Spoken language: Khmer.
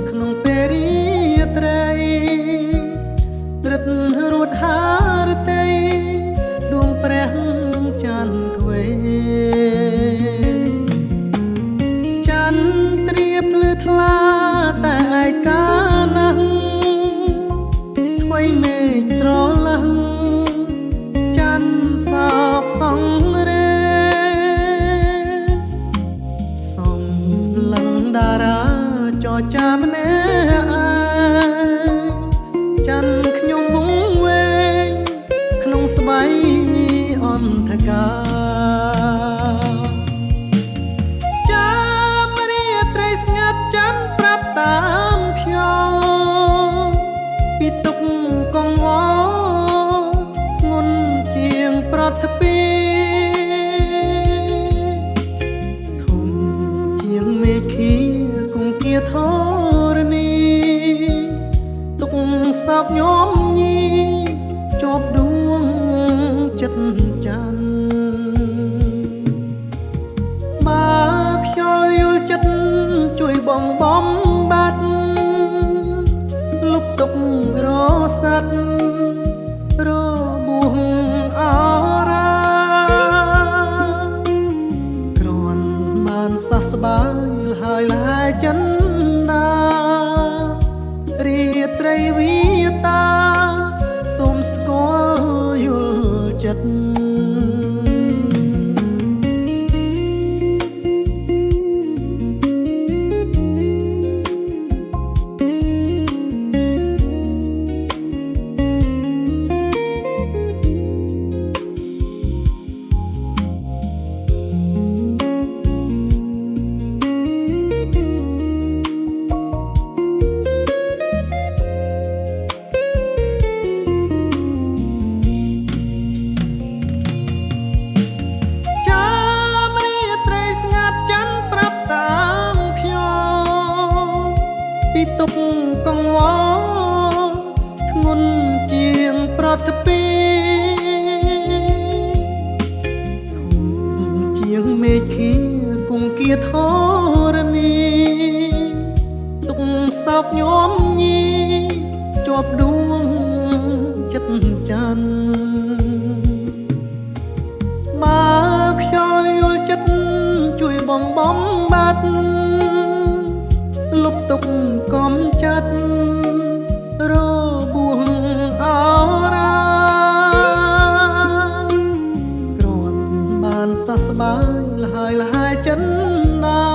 ក្នុងពេលរាត្រីត្រឹករួតហារតីដួងព្រះច័ន្ទទ្វេច័ន្ទត្រៀបភ្លឺថ្លាតែឯកាណាស់ថ្មីមេឃស្រឡះច័ន្ទសោកសង្រេសំឡឹងតារាចរចាម្នាក់ឯងច័ន្ទខ្ញុំវង្វេងក្នុងស្បៃអន្តការចាំរាត្រីស្ងាត់ច័ន្ទប្រាប់តាមខ្យល់ពីទុកកង្វល់ធ្ងន់ជាងប្រថពីធំជាងមេឃីគង្គាធរណីទុកសោកញោមញីជាប់ដួងចិត្តច័ន្ទបើខ្យល់យល់ចិត្តជួយបងបំបាត់លុបទុករស័តរបួសអរាគ្រាន់បានសះស្បើយហើយលហើយចិនណារាត្រីវិតាសូមស្គាល់យល់ចិត្តពីទុកកង្វល់ធ្ងន់ជាងប្រថពីជាងមេឃីគង្គាធរណីទុកសោកញោមញីជាប់ដួងចិត្តច័ន្ទបើខ្យល់យល់ចិត្តជួយបងបំបាត់លុបទុកកំចាត់របួសអរាគ្រាន់បានសះស្បើយលហើយចិនណា